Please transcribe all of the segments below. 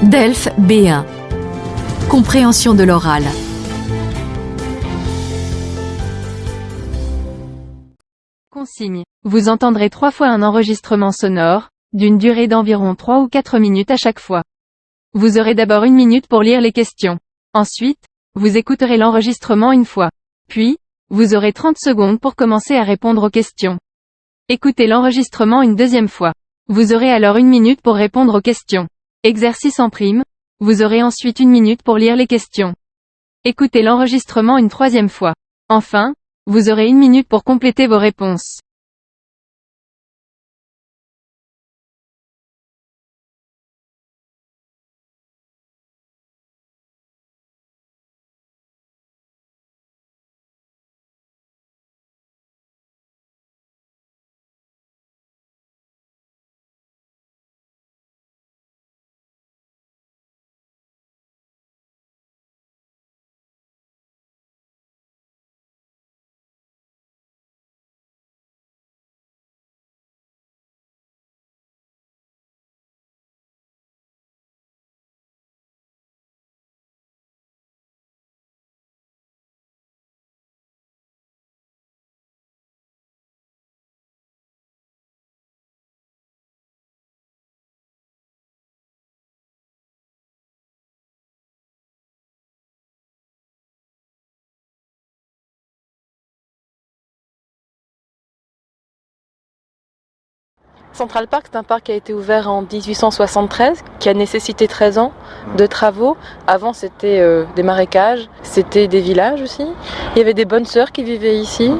DELF B1. Compréhension de l'oral. Consigne. Vous entendrez 3 fois un enregistrement sonore, d'une durée d'environ 3 ou 4 minutes à chaque fois. Vous aurez d'abord 1 minute pour lire les questions. Ensuite, vous écouterez l'enregistrement une fois. Puis, vous aurez 30 secondes pour commencer à répondre aux questions. Écoutez l'enregistrement une deuxième fois. Vous aurez alors 1 minute pour répondre aux questions. Exercice en prime. Vous aurez ensuite 1 minute pour lire les questions. Écoutez l'enregistrement une troisième fois. Enfin, vous aurez 1 minute pour compléter vos réponses. Central Park, c'est un parc qui a été ouvert en 1873, qui a nécessité 13 ans de travaux. Avant, c'était des marécages, c'était des villages aussi. Il y avait des bonnes sœurs qui vivaient ici.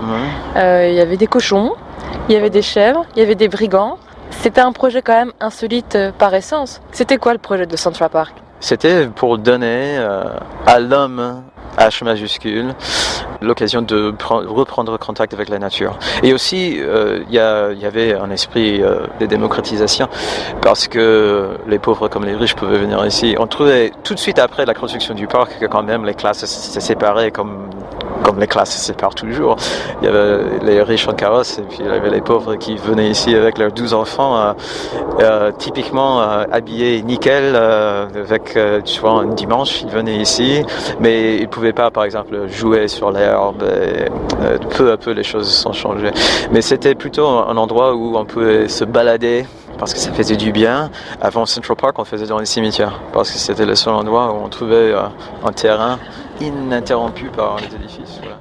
Il y avait des cochons, il y avait des chèvres, il y avait des brigands. C'était un projet quand même insolite par essence. C'était quoi le projet de Central Park? C'était pour donner à l'homme, H majuscule, l'occasion de reprendre contact avec la nature. Et aussi, il y avait un esprit de démocratisation, parce que les pauvres comme les riches pouvaient venir ici. On trouvait tout de suite après la construction du parc que quand même les classes se séparaient comme les classes se séparent toujours. Il y avait les riches en carrosse et puis il y avait les pauvres qui venaient ici avec leurs 12 enfants, typiquement habillés nickel, avec tu vois, un dimanche, ils venaient ici, mais ils ne pouvaient pas, par exemple, jouer sur l'herbe. Peu à peu, les choses ont changé. Mais c'était plutôt un endroit où on pouvait se balader, parce que ça faisait du bien. Avant Central Park, on faisait dans les cimetières, parce que c'était le seul endroit où on trouvait un terrain ininterrompu par les édifices. Voilà.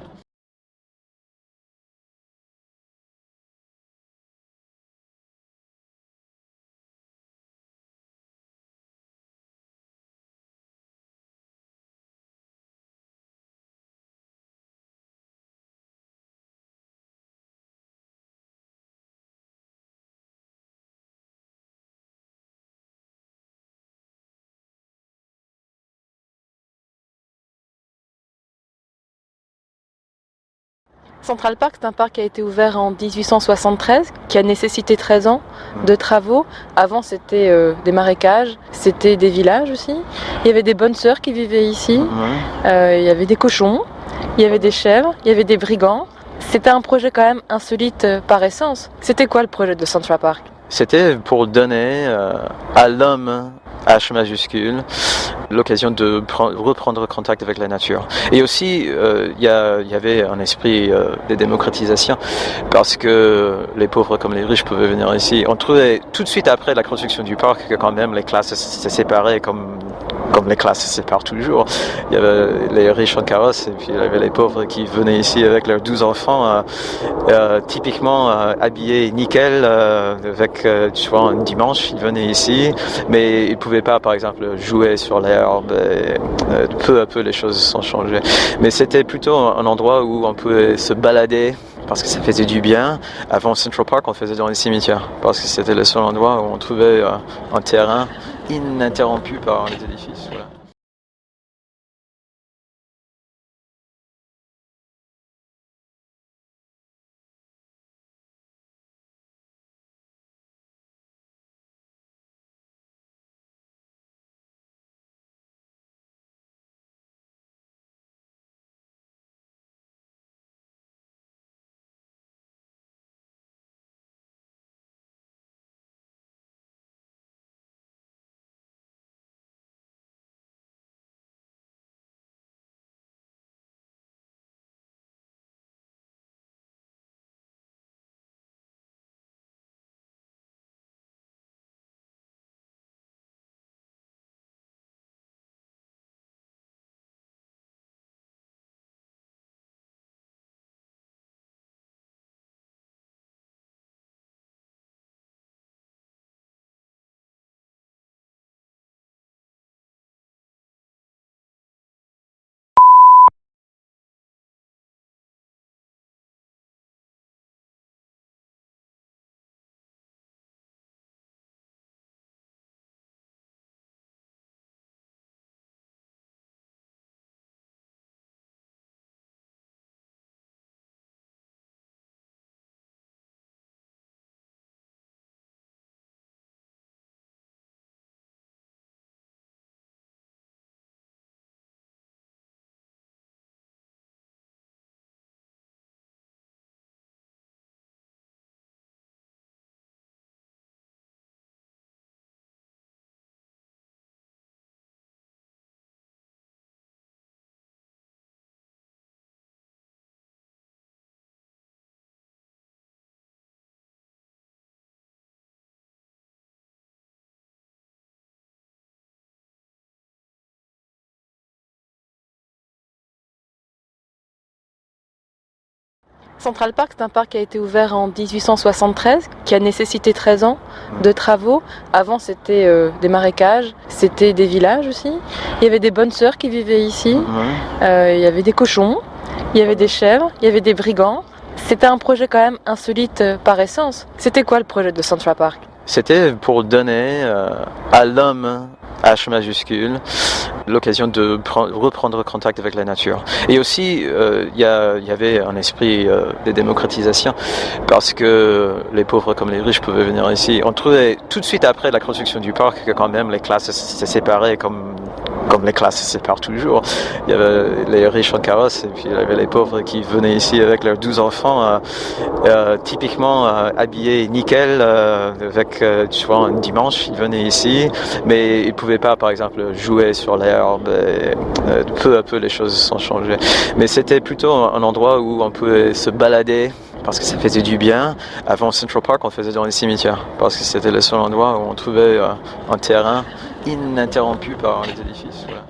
Central Park, c'est un parc qui a été ouvert en 1873, qui a nécessité 13 ans de travaux. Avant, c'était des marécages, c'était des villages aussi. Il y avait des bonnes sœurs qui vivaient ici. Il y avait des cochons, il y avait des chèvres, il y avait des brigands. C'était un projet quand même insolite par essence. C'était quoi le projet de Central Park? C'était pour donner à l'homme, H majuscule, l'occasion de reprendre contact avec la nature. Et aussi, il y avait un esprit de démocratisation, parce que les pauvres comme les riches pouvaient venir ici. On trouvait tout de suite après la construction du parc que quand même les classes se séparaient comme les classes se séparent toujours. Il y avait les riches en carrosse et puis il y avait les pauvres qui venaient ici avec leurs 12 enfants, typiquement habillés nickel, avec tu vois, un dimanche, ils venaient ici, mais ils ne pouvaient pas, par exemple, jouer sur l'herbe. Peu à peu, les choses ont changé. Mais c'était plutôt un endroit où on pouvait se balader, parce que ça faisait du bien. Avant Central Park, on faisait dans les cimetières, parce que c'était le seul endroit où on trouvait un terrain ininterrompu par les édifices. Voilà. Central Park, c'est un parc qui a été ouvert en 1873, qui a nécessité 13 ans de travaux. Avant, c'était des marécages, c'était des villages aussi. Il y avait des bonnes sœurs qui vivaient ici. Il y avait des cochons, il y avait des chèvres, il y avait des brigands. C'était un projet quand même insolite par essence. C'était quoi le projet de Central Park ? C'était pour donner à l'homme, H majuscule, l'occasion de reprendre contact avec la nature. Et aussi, il y avait un esprit de démocratisation, parce que les pauvres comme les riches pouvaient venir ici. On trouvait tout de suite après la construction du parc que quand même les classes se séparaient comme les classes se séparent toujours. Il y avait les riches en carrosse et puis il y avait les pauvres qui venaient ici avec leurs 12 enfants, typiquement habillés nickel, avec, tu vois, un dimanche, ils venaient ici, mais ils ne pouvaient pas, par exemple, jouer sur l'herbe. Peu à peu, les choses sont changées. Mais c'était plutôt un endroit où on pouvait se balader, parce que ça faisait du bien. Avant Central Park, on faisait dans les cimetières, parce que c'était le seul endroit où on trouvait un terrain ininterrompu par les édifices. Voilà.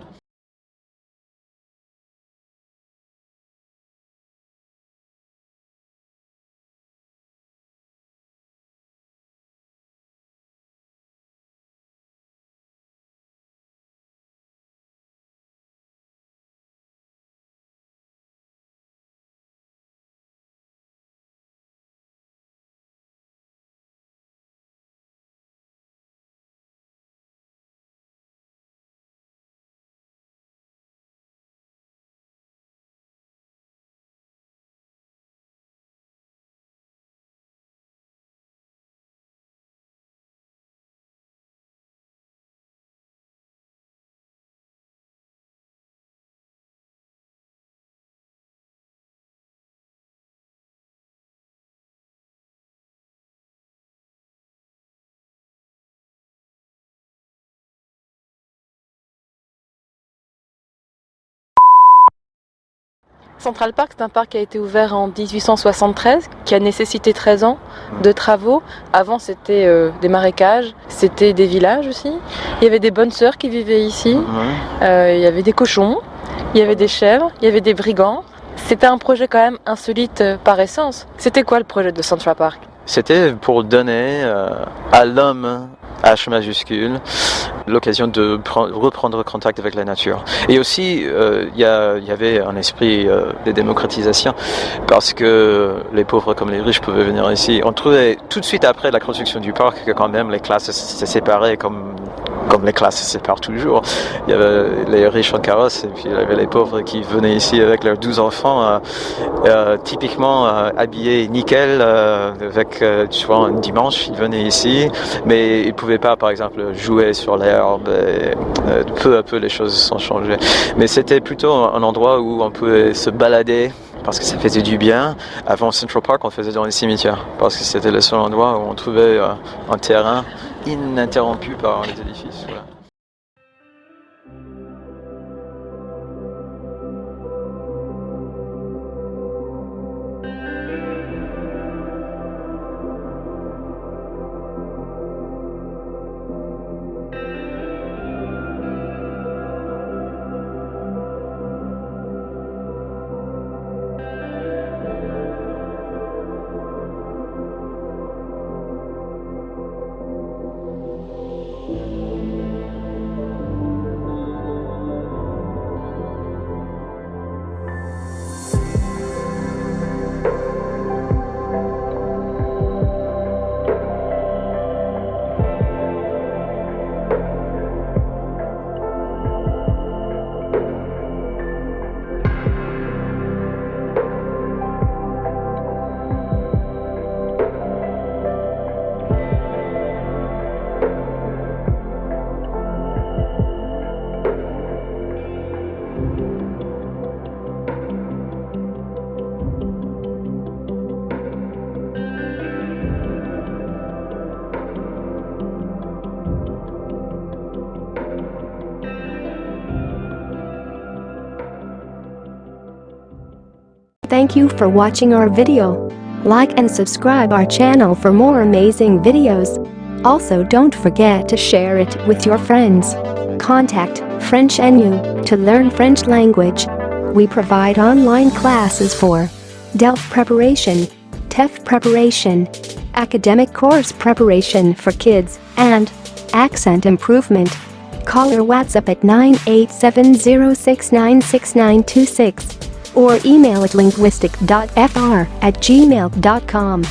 Central Park, c'est un parc qui a été ouvert en 1873, qui a nécessité 13 ans de travaux. Avant, c'était des marécages, c'était des villages aussi. Il y avait des bonnes sœurs qui vivaient ici. Il y avait des cochons, il y avait des chèvres, il y avait des brigands. C'était un projet quand même insolite par essence. C'était quoi le projet de Central Park ? C'était pour donner à l'homme, H majuscule, l'occasion de reprendre contact avec la nature. Et aussi, il y avait un esprit de démocratisation, parce que les pauvres comme les riches pouvaient venir ici. On trouvait tout de suite après la construction du parc que quand même les classes se séparaient comme les classes se séparent toujours. Il y avait les riches en carrosse et puis il y avait les pauvres qui venaient ici avec leurs 12 enfants, typiquement habillés nickel, avec, tu vois, un dimanche, ils venaient ici, mais ils ne pouvaient pas, par exemple, jouer sur l'herbe. Peu à peu, les choses sont changées. Mais c'était plutôt un endroit où on pouvait se balader, parce que ça faisait du bien. Avant Central Park, on faisait dans les cimetières, parce que c'était le seul endroit où on trouvait un terrain ininterrompu par les édifices. Voilà. Thank you for watching our video. Like and subscribe our channel for more amazing videos. Also, don't forget to share it with your friends. Contact French NU to learn French language. We provide online classes for DELF preparation, TEF preparation, academic course preparation for kids, and accent improvement. Call or WhatsApp at 98706966926 or email at linguistic.fr@gmail.com.